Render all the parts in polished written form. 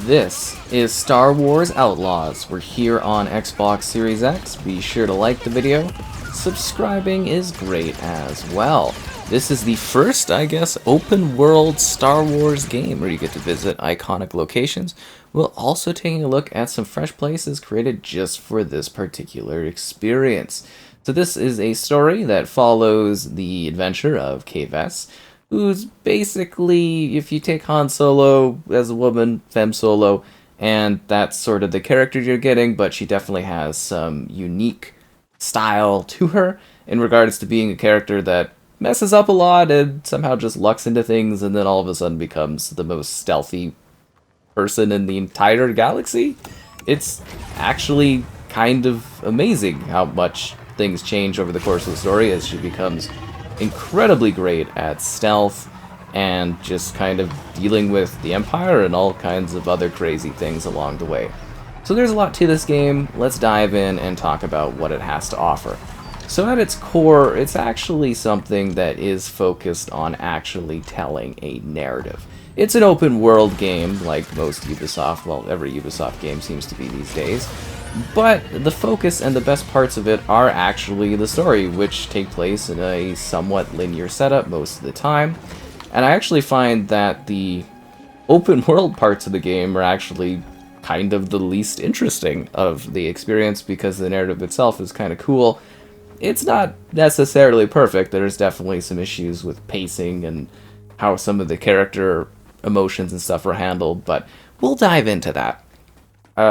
This is Star Wars Outlaws. We're here on Xbox Series X. Be sure to like the video. Subscribing is great as well. This is the first, I guess, open world Star Wars game where you get to visit iconic locations. We're also taking a look at some fresh places created just for this particular experience. So this is a story that follows the adventure of Kay Vess, who's basically, if you take Han Solo as a woman, femme solo, and that's sort of the character you're getting, but she definitely has some unique style to her in regards to being a character that messes up a lot and somehow just lucks into things and then all of a sudden becomes the most stealthy person in the entire galaxy. It's actually kind of amazing how much things change over the course of the story as she becomes incredibly great at stealth and just kind of dealing with the Empire and all kinds of other crazy things along the way. So there's a lot to this game. Let's dive in and talk about what it has to offer. So at its core, it's actually something that is focused on actually telling a narrative. It's an open world game like most Ubisoft, well, every Ubisoft game seems to be these days. But the focus and the best parts of it are actually the story, which take place in a somewhat linear setup most of the time. And I actually find that the open world parts of the game are actually kind of the least interesting of the experience because the narrative itself is kind of cool. It's not necessarily perfect. There's definitely some issues with pacing and how some of the character emotions and stuff are handled, but we'll dive into that.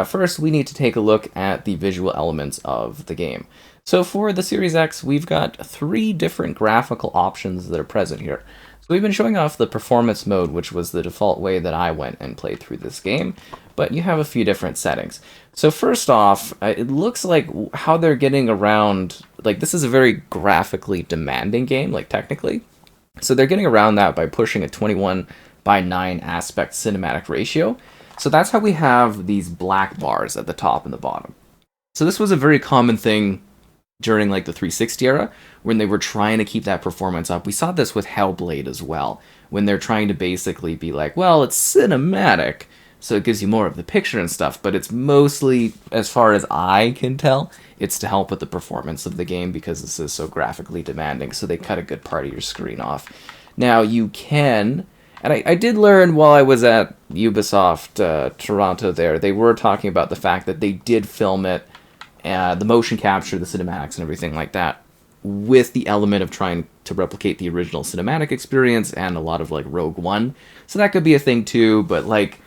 First, we need to take a look at the visual elements of the game. So for the Series X, we've got 3 different graphical options that are present here. So we've been showing off the performance mode, which was the default way that I went and played through this game, but you have a few different settings. So first off, it looks like how they're getting around, like this is a very graphically demanding game, like technically. So they're getting around that by pushing a 21:9 aspect cinematic ratio. So that's how we have these black bars at the top and the bottom. So this was a very common thing during like the 360 era when they were trying to keep that performance up. We saw this with Hellblade as well, when they're trying to basically be like, well, it's cinematic, so it gives you more of the picture and stuff, but it's mostly, as far as I can tell, it's to help with the performance of the game because this is so graphically demanding, so they cut a good part of your screen off. Now you can... And I did learn while I was at Ubisoft Toronto there, they were talking about the fact that they did film it, the motion capture, the cinematics and everything like that, with the element of trying to replicate the original cinematic experience and a lot of like Rogue One. So that could be a thing too, but like,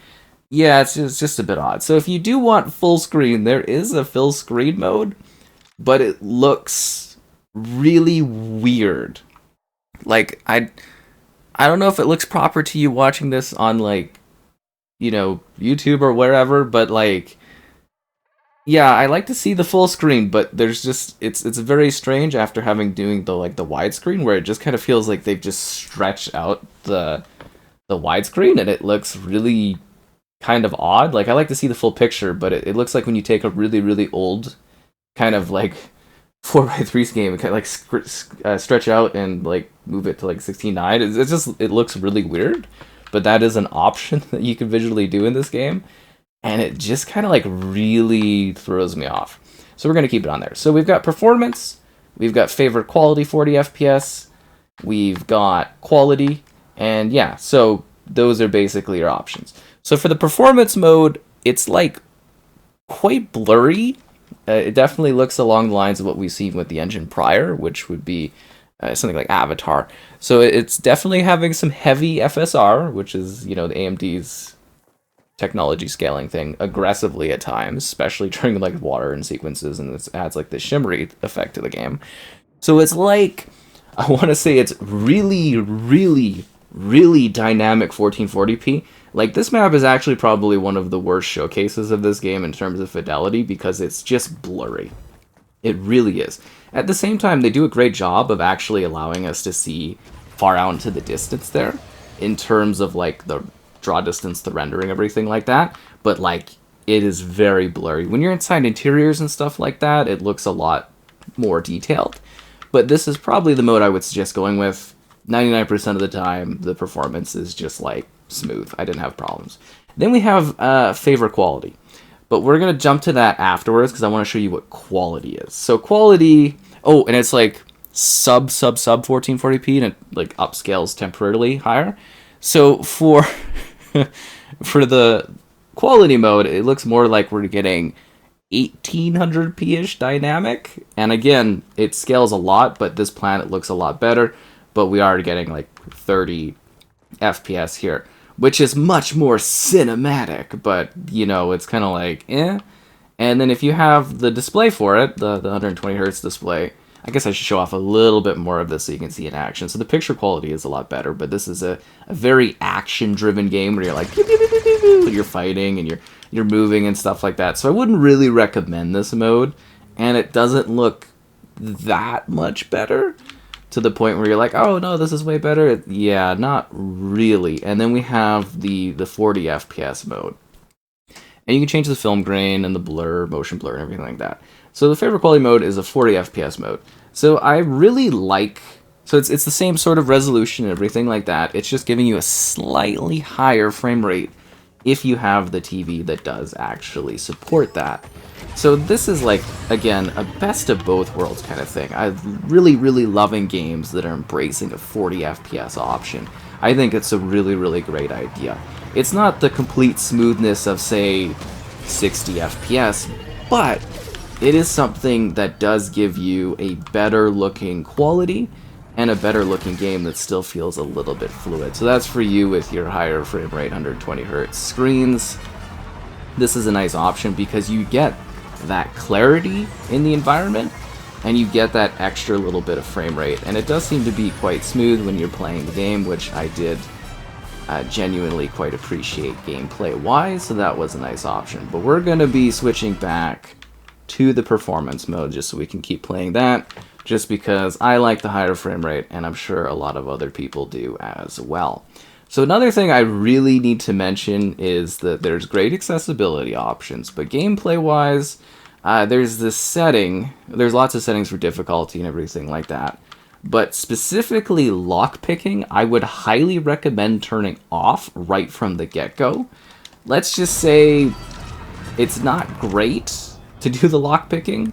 yeah, it's just a bit odd. So if you do want full screen, there is a full screen mode, but it looks really weird. Like, I don't know if it looks proper to you watching this on, like, you know, YouTube or wherever, but, like, yeah, I like to see the full screen, but there's just, it's very strange after having doing the widescreen, where it just kind of feels like they've just stretched out the widescreen, and it looks really kind of odd. Like, I like to see the full picture, but it looks like when you take a really, really old kind of, like, 4x3 game, kind of like stretch out and like move it to like 16:9. It's just, it looks really weird, but that is an option that you can visually do in this game, and it just kind of like really throws me off. So we're gonna keep it on there. So we've got performance, we've got favorite quality 40 FPS, we've got quality, and yeah, so those are basically your options. So for the performance mode, it's like quite blurry. It definitely looks along the lines of what we've seen with the engine prior, which would be something like Avatar. So it's definitely having some heavy FSR, which is, you know, the AMD's technology scaling thing, aggressively at times, especially during like water and sequences, and it adds like this shimmery effect to the game. So it's like, I want to say it's really, really, really dynamic 1440p. Like, this map is actually probably one of the worst showcases of this game in terms of fidelity because it's just blurry. It really is. At the same time, they do a great job of actually allowing us to see far out into the distance there in terms of, like, the draw distance, the rendering, everything like that. But, like, it is very blurry. When you're inside interiors and stuff like that, it looks a lot more detailed. But this is probably the mode I would suggest going with. 99% of the time, the performance is just, like, smooth. I didn't have problems. Then we have favorite quality. But we're going to jump to that afterwards because I want to show you what quality is. So quality, oh, and it's like sub 1440p, and it like upscales temporarily higher. So for for the quality mode, it looks more like we're getting 1800p-ish dynamic. And again, it scales a lot, but this planet looks a lot better. But we are getting like 30 FPS here, which is much more cinematic, but, you know, it's kind of like, eh. And then if you have the display for it, the 120 hertz display, I guess I should show off a little bit more of this so you can see in action. So the picture quality is a lot better, but this is a very action-driven game where you're like, pew, pew, pew, pew, pew, pew, you're fighting and you're moving and stuff like that. So I wouldn't really recommend this mode, and it doesn't look that much better to the point where you're like, oh no, this is way better. Yeah, not really. And then we have the 40 FPS mode. And you can change the film grain and the blur, motion blur, and everything like that. So the favorite quality mode is a 40 FPS mode. So I really like, so it's the same sort of resolution and everything like that. It's just giving you a slightly higher frame rate if you have the TV that does actually support that. So this is like, again, a best of both worlds kind of thing. I'm really, really loving games that are embracing a 40 FPS option. I think it's a really, really great idea. It's not the complete smoothness of, say, 60 FPS, but it is something that does give you a better looking quality and a better looking game that still feels a little bit fluid. So that's for you with your higher frame rate 120 hertz screens. This is a nice option because you get that clarity in the environment and you get that extra little bit of frame rate, and it does seem to be quite smooth when you're playing the game, which I did genuinely quite appreciate gameplay wise, so that was a nice option. But we're going to be switching back to the performance mode just so we can keep playing that, just because I like the higher frame rate and I'm sure a lot of other people do as well. So another thing I really need to mention is that there's great accessibility options, but gameplay wise, there's this setting, there's lots of settings for difficulty and everything like that, but specifically lockpicking, I would highly recommend turning off right from the get-go. Let's just say it's not great to do the lockpicking.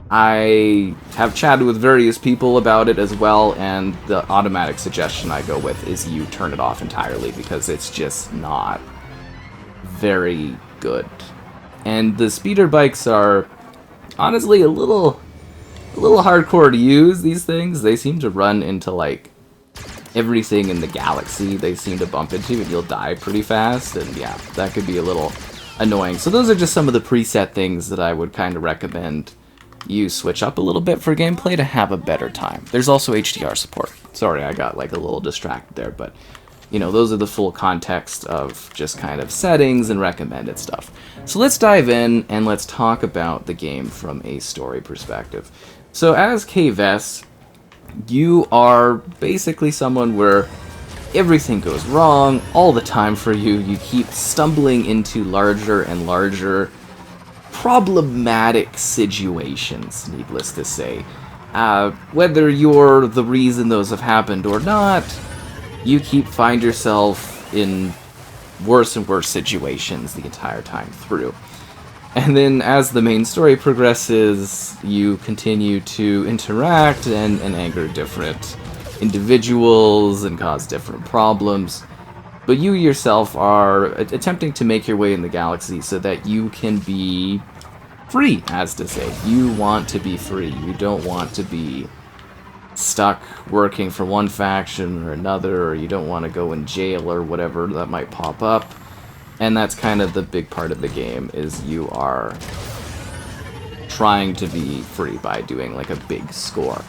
I have chatted with various people about it as well, and the automatic suggestion I go with is you turn it off entirely because it's just not very good. And the speeder bikes are honestly a little hardcore to use, these things. They seem to run into like everything in the galaxy they seem to bump into, and you'll die pretty fast, and yeah, that could be a little annoying. So those are just some of the preset things that I would kind of recommend you switch up a little bit for gameplay to have a better time. There's also HDR support. Sorry, I got like a little distracted there, but you know, those are the full context of just kind of settings and recommended stuff. So let's dive in and let's talk about the game from a story perspective. So as Kay Vess, you are basically someone where everything goes wrong all the time for you. You keep stumbling into larger and larger problematic situations, needless to say. Whether you're the reason those have happened or not, you find yourself in worse and worse situations the entire time through. And then as the main story progresses, you continue to interact and anger different individuals and cause different problems. But you yourself are attempting to make your way in the galaxy so that you can be free, as to say. You want to be free. You don't want to be stuck working for one faction or another, or you don't want to go in jail or whatever that might pop up. And that's kind of the big part of the game, is you are trying to be free by doing like a big score.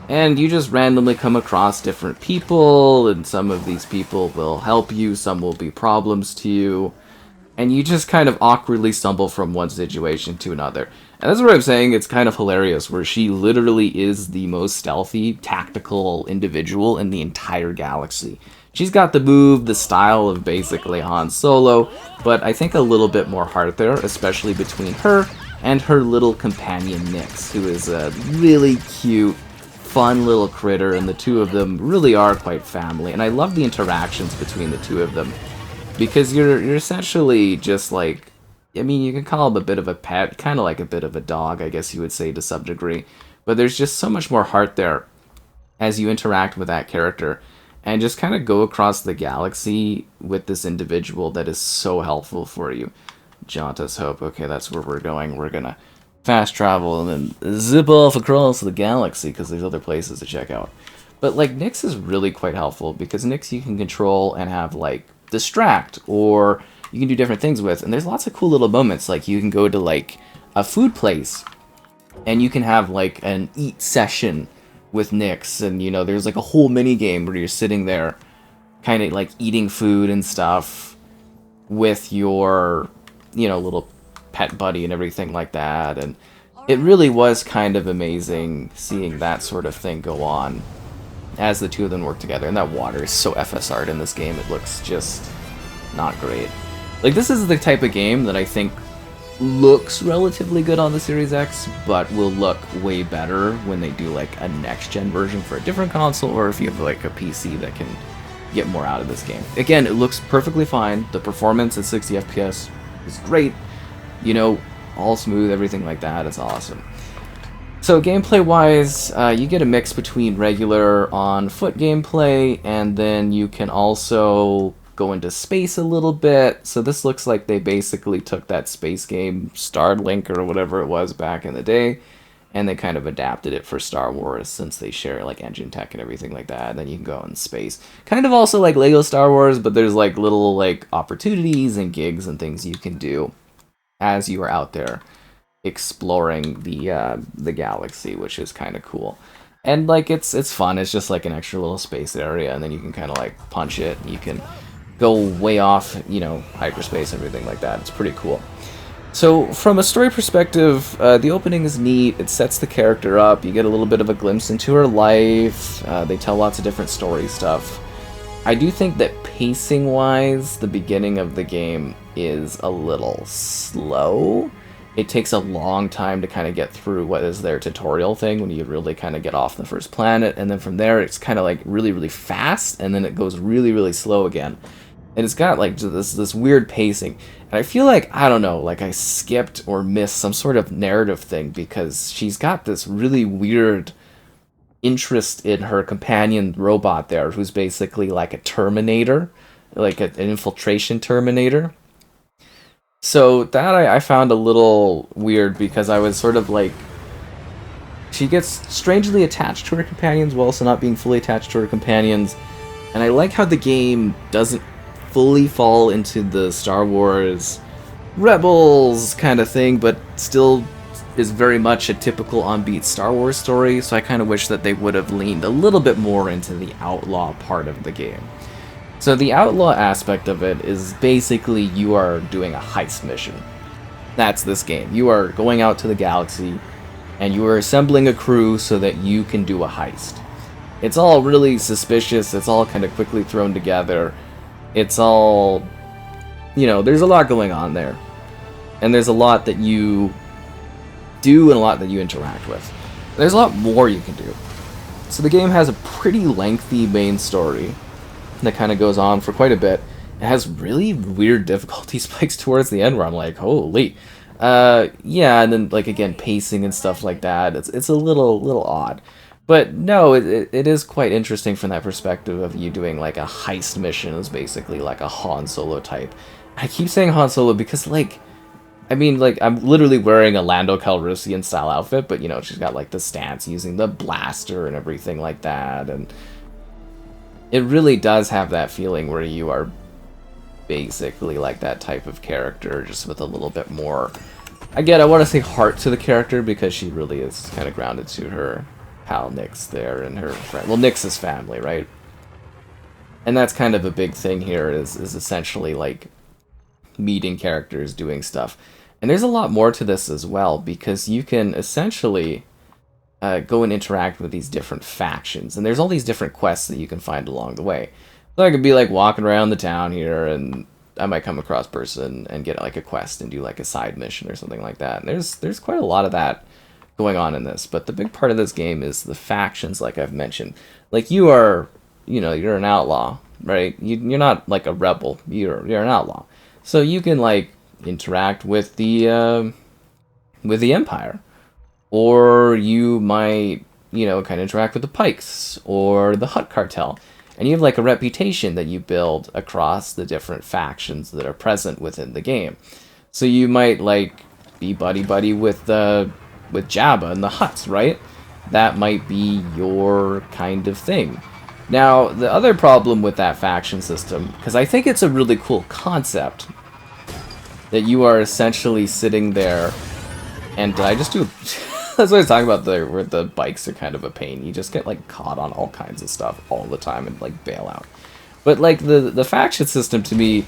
And you just randomly come across different people, and some of these people will help you, some will be problems to you, and you just kind of awkwardly stumble from one situation to another. And that's what I'm saying, it's kind of hilarious, where she literally is the most stealthy, tactical individual in the entire galaxy. She's got the move, the style of basically Han Solo, but I think a little bit more heart there, especially between her and her little companion Nix, who is a really cute, fun little critter, and the two of them really are quite family, and I love the interactions between the two of them. because you're essentially just like, I mean, you can call him a bit of a pet, kind of like a bit of a dog, I guess you would say to some degree. But there's just so much more heart there as you interact with that character and just kind of go across the galaxy with this individual that is so helpful for you. Jauntus Hope. Okay, that's where we're going. We're gonna fast travel and then zip off across the galaxy because there's other places to check out. But like Nyx is really quite helpful because Nyx you can control and have like distract, or you can do different things with, and there's lots of cool little moments. Like you can go to like a food place and you can have like an eat session with Nyx, and you know there's like a whole mini game where you're sitting there kind of like eating food and stuff with your, you know, little pet buddy and everything like that. And it really was kind of amazing seeing that sort of thing go on as the two of them work together. And that water is so FSR'd in this game, it looks just not great. Like, this is the type of game that I think looks relatively good on the Series X, but will look way better when they do like a next-gen version for a different console, or if you have like a PC that can get more out of this game. Again, it looks perfectly fine. The performance at 60 FPS is great. You know, all smooth, everything like that. It's awesome. So gameplay-wise, you get a mix between regular on-foot gameplay, and then you can also go into space a little bit. So this looks like they basically took that space game, Starlink or whatever it was back in the day, and they kind of adapted it for Star Wars since they share like engine tech and everything like that. And then you can go in space. Kind of also like Lego Star Wars, but there's like little like opportunities and gigs and things you can do as you are out there exploring the galaxy, which is kind of cool. And like it's fun. It's just like an extra little space area, and then you can kind of like punch it. You can go way off, you know, hyperspace, everything like that. It's pretty cool. So from a story perspective, the opening is neat. It sets the character up. You get a little bit of a glimpse into her life. They tell lots of different story stuff. I do think that pacing-wise, the beginning of the game is a little slow. It takes a long time to kind of get through what is their tutorial thing when you really kind of get off the first planet, and then from there it's kind of like really, really fast, and then it goes really, really slow again. And it's got like this weird pacing. And I feel like, I don't know, like I skipped or missed some sort of narrative thing, because she's got this really weird interest in her companion robot there, who's basically like a Terminator, like an infiltration Terminator. So that I found a little weird, because I was sort of like, she gets strangely attached to her companions while also not being fully attached to her companions. And I like how the game doesn't fully fall into the Star Wars Rebels kind of thing, but still is very much a typical on-beat Star Wars story. So I kind of wish that they would have leaned a little bit more into the outlaw part of the game. So the outlaw aspect of it is basically you are doing a heist mission. That's this game. You are going out to the galaxy and you are assembling a crew so that you can do a heist. It's all really suspicious. It's all kind of quickly thrown together. It's all, you know, there's a lot going on there. And there's a lot that you do and a lot that you interact with. There's a lot more you can do. So the game has a pretty lengthy main story that kind of goes on for quite a bit. It has really weird difficulty spikes towards the end where I'm like, holy. Yeah, and then, like, again, pacing and stuff like that. It's a little odd. But no, it is quite interesting from that perspective of you doing, like, a heist mission. It's basically like a Han Solo type. I keep saying Han Solo because, like, I mean, like, I'm literally wearing a Lando Calrissian style outfit, but, you know, she's got, like, the stance using the blaster and everything like that, and it really does have that feeling where you are basically like that type of character, just with a little bit more, again, I want to say heart to the character, because she really is kind of grounded to her pal Nyx there and her friend. Well, Nyx's family, right? And that's kind of a big thing here, is essentially like meeting characters, doing stuff. And there's a lot more to this as well, because you can essentially go and interact with these different factions, and there's all these different quests that you can find along the way. So I could be like walking around the town here, and I might come across a person and get like a quest and do like a side mission or something like that. And there's quite a lot of that going on in this. But the big part of this game is the factions, like I've mentioned. Like, you are, you know, you're an outlaw. right? You're not like a rebel. You're an outlaw. So you can like interact with the Empire, or you might, you know, kind of interact with the Pikes or the Hutt cartel, and you have like a reputation that you build across the different factions that are present within the game. So you might like be buddy buddy with Jabba and the Hutts, right? That might be your kind of thing. Now, the other problem with that faction system, because I think it's a really cool concept, that you are essentially sitting there, and did I just do... That's what I was talking about, where the bikes are kind of a pain. You just get, like, caught on all kinds of stuff all the time and, like, bail out. But, like, the faction system, to me,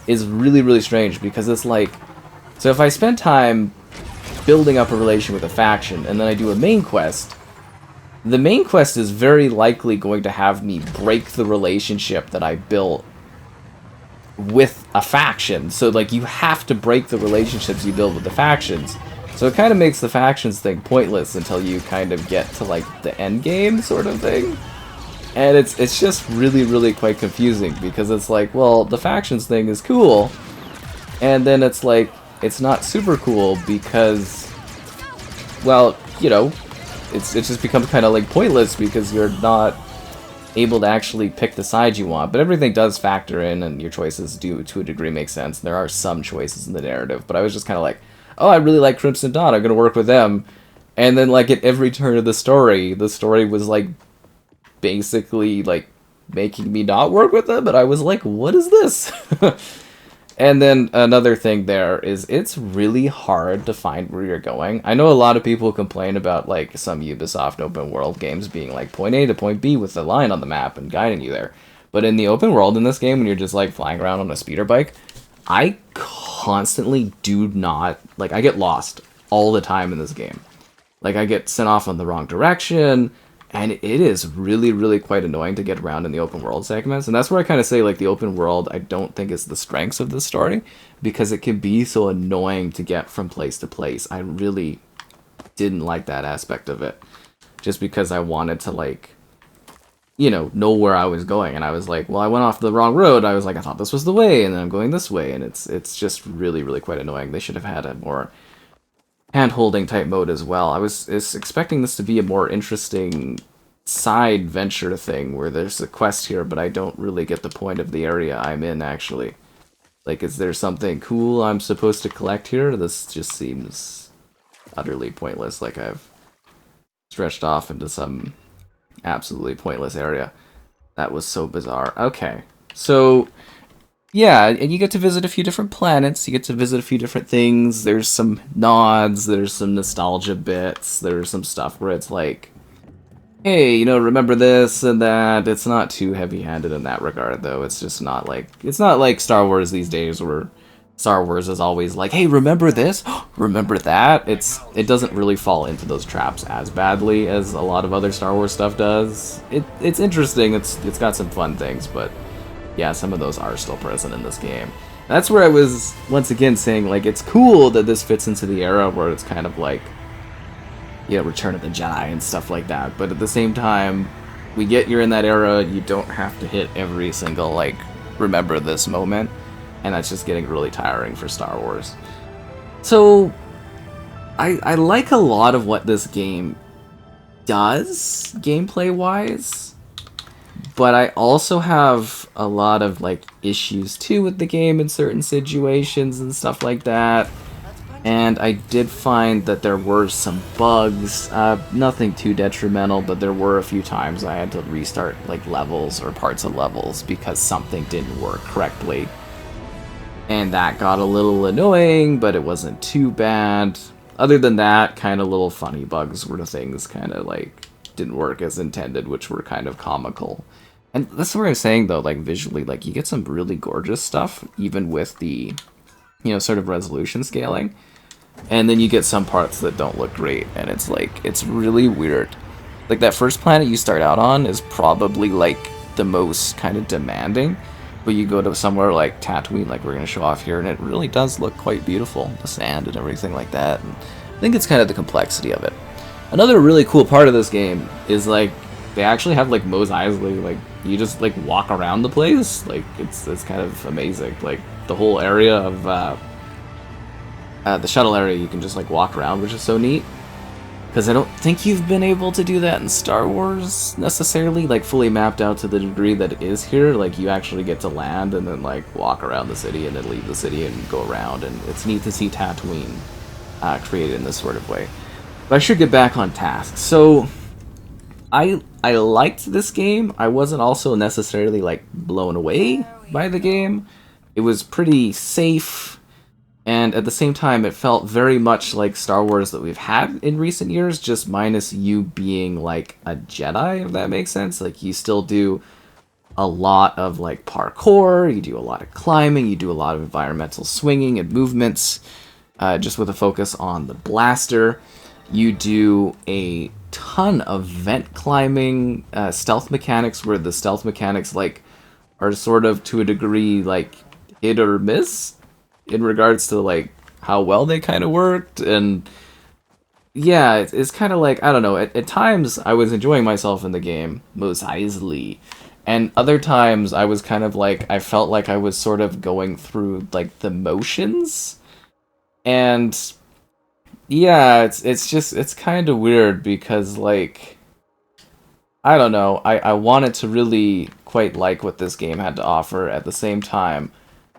is really, really strange, because it's like... So if I spend time building up a relation with a faction, and then I do a main quest, the main quest is very likely going to have me break the relationship that I built with a faction. So, like, you have to break the relationships you build with the factions. So it kind of makes the factions thing pointless until you kind of get to, like, the end game sort of thing. And it's just really, really quite confusing, because it's like, well, the factions thing is cool, and then it's like, it's not super cool because, well, you know, it just becomes kind of like pointless because you're not able to actually pick the side you want. But everything does factor in, and your choices do to a degree make sense. There are some choices in the narrative, but I was just kind of like, oh, I really like Crimson Dawn, I'm gonna work with them. And then, like, at every turn of the story was like basically like making me not work with them, and I was like, what is this? And then another thing there is it's really hard to find where you're going. I know a lot of people complain about, like, some Ubisoft open world games being like point A to point B with the line on the map and guiding you there. But in the open world in this game, when you're just like flying around on a speeder bike, I constantly do not, like, I get lost all the time in this game. Like, I get sent off in the wrong direction, and it is really, really quite annoying to get around in the open world segments. And that's where I kind of say, like, the open world, I don't think is the strengths of the story, because it can be so annoying to get from place to place. I really didn't like that aspect of it, just because I wanted to, like, you know where I was going. And I was like, well, I went off the wrong road. I was like, I thought this was the way, and then I'm going this way. And it's just really, really quite annoying. They should have had a more hand-holding type mode as well. I was expecting this to be a more interesting side venture thing where there's a quest here, but I don't really get the point of the area I'm in, actually. Like, is there something cool I'm supposed to collect here? This just seems utterly pointless, like I've stretched off into some absolutely pointless area. That was so bizarre. Okay, so yeah, and you get to visit a few different planets, you get to visit a few different things, there's some nods, there's some nostalgia bits, there's some stuff where it's like, hey, you know, remember this and that. It's not too heavy-handed in that regard, though. It's just not like, it's not like Star Wars these days, where Star Wars is always like, hey, remember this? Remember that? It doesn't really fall into those traps as badly as a lot of other Star Wars stuff does. It's interesting, it's got some fun things, but yeah, some of those are still present in this game. That's where I was, once again, saying, like, it's cool that this fits into the era where it's kind of like, you know, Return of the Jedi and stuff like that. But at the same time, you're in that era, you don't have to hit every single, like, remember this moment. And that's just getting really tiring for Star Wars. So, I like a lot of what this game does, gameplay-wise. But I also have a lot of, like, issues, too, with the game in certain situations and stuff like that. And I did find that there were some bugs, nothing too detrimental, but there were a few times I had to restart, like, levels or parts of levels because something didn't work correctly. And that got a little annoying, but it wasn't too bad. Other than that, kind of little funny bugs were the things kind of, like, didn't work as intended, which were kind of comical. And that's what I'm saying, though, like, visually, like, you get some really gorgeous stuff, even with the, you know, sort of resolution scaling. And then you get some parts that don't look great, and it's like, it's really weird. Like, that first planet you start out on is probably, like, the most kind of demanding, but you go to somewhere like Tatooine, like we're going to show off here, and it really does look quite beautiful, the sand and everything like that. And I think it's kind of the complexity of it. Another really cool part of this game is, like, they actually have, like, Mos Eisley, like, you just like walk around the place. Like it's kind of amazing. Like the whole area of the shuttle area, you can just like walk around, which is so neat. Because I don't think you've been able to do that in Star Wars necessarily, like fully mapped out to the degree that it is here. Like you actually get to land and then like walk around the city and then leave the city and go around, and it's neat to see Tatooine created in this sort of way. But I should get back on task. So I liked this game. I wasn't also necessarily like blown away by the game. It was pretty safe. And at the same time, it felt very much like Star Wars that we've had in recent years, just minus you being like a Jedi, if that makes sense. Like, you still do a lot of like parkour, you do a lot of climbing, you do a lot of environmental swinging and movements, just with a focus on the blaster. You do a ton of vent climbing, stealth mechanics, where the stealth mechanics like are sort of to a degree like hit or miss in regards to like how well they kind of worked. And yeah, it's kind of like, I don't know, at times I was enjoying myself in the game most easily, and other times I was kind of like, I felt like I was sort of going through like the motions. And yeah, it's kind of weird because like, I don't know, I wanted to really quite like what this game had to offer. At the same time,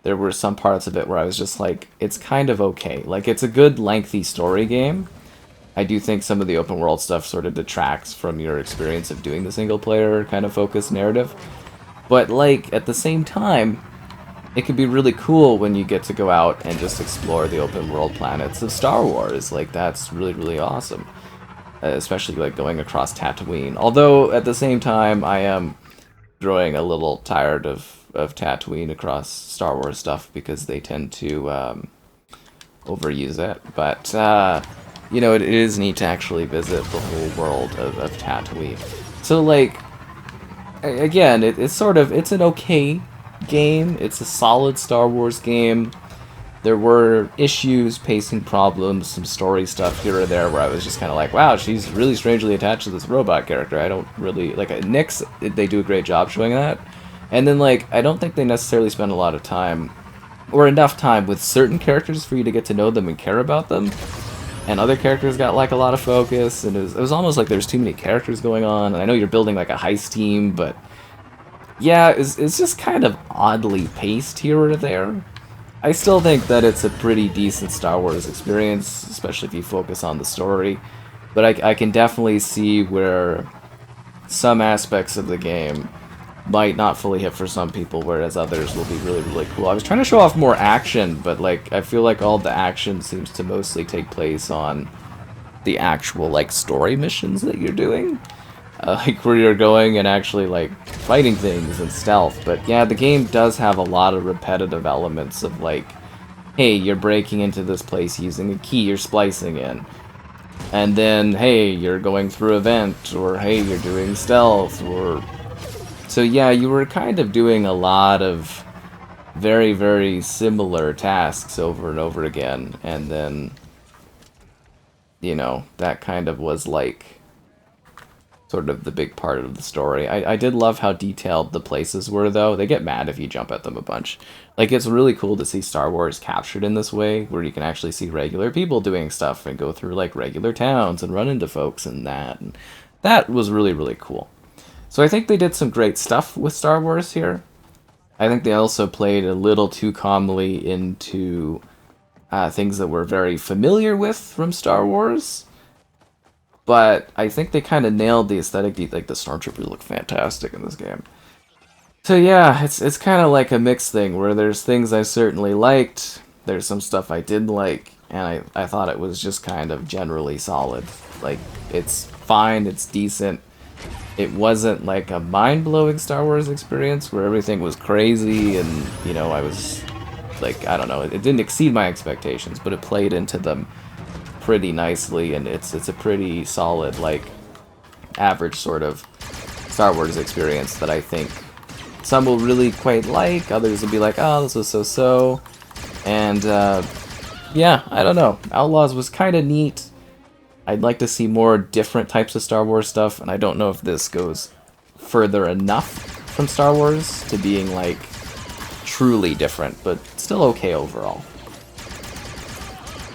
there were some parts of it where I was just like, it's kind of okay. Like, it's a good, lengthy story game. I do think some of the open world stuff sort of detracts from your experience of doing the single player kind of focused narrative. But, like, at the same time, it can be really cool when you get to go out and just explore the open world planets of Star Wars. Like, that's really, really awesome. Especially, like, going across Tatooine. Although, at the same time, I am growing a little tired of Tatooine across Star Wars stuff, because they tend to overuse it. But, you know, it is neat to actually visit the whole world of Tatooine. So, like, again, it's sort of, it's an okay game. It's a solid Star Wars game. There were issues, pacing problems, some story stuff here or there where I was just kind of like, wow, she's really strangely attached to this robot character. I don't really, like, Nyx, they do a great job showing that. And then, like, I don't think they necessarily spend a lot of time, or enough time, with certain characters for you to get to know them and care about them. And other characters got, like, a lot of focus, and it was almost like there's too many characters going on. And I know you're building, like, a heist team, but yeah, it's just kind of oddly paced here or there. I still think that it's a pretty decent Star Wars experience, especially if you focus on the story. But I can definitely see where some aspects of the game might not fully hit for some people, whereas others will be really, really cool. I was trying to show off more action, but like, I feel like all the action seems to mostly take place on the actual like story missions that you're doing. Like where you're going and actually like fighting things and stealth. But yeah, the game does have a lot of repetitive elements of like, hey, you're breaking into this place using a key you're splicing in. And then, hey, you're going through a vent, or hey, you're doing stealth, or... So yeah, you were kind of doing a lot of very, very similar tasks over and over again, and then, you know, that kind of was like sort of the big part of the story. I did love how detailed the places were, though. They get mad if you jump at them a bunch. Like, it's really cool to see Star Wars captured in this way, where you can actually see regular people doing stuff and go through, like, regular towns and run into folks and that. And that was really, really cool. So I think they did some great stuff with Star Wars here. I think they also played a little too calmly into things that we're very familiar with from Star Wars. But I think they kind of nailed the aesthetic. Like, the stormtroopers look fantastic in this game. So yeah, it's kind of like a mixed thing, where there's things I certainly liked, there's some stuff I didn't like, and I thought it was just kind of generally solid. Like, it's fine, it's decent. It wasn't like a mind-blowing Star Wars experience where everything was crazy and, you know, I was like, I don't know, it didn't exceed my expectations, but it played into them pretty nicely, and it's a pretty solid, like, average sort of Star Wars experience that I think some will really quite like, others will be like, oh, this was so-so, and, yeah, I don't know. Outlaws was kind of neat. I'd like to see more different types of Star Wars stuff, and I don't know if this goes further enough from Star Wars to being like truly different, but still okay overall.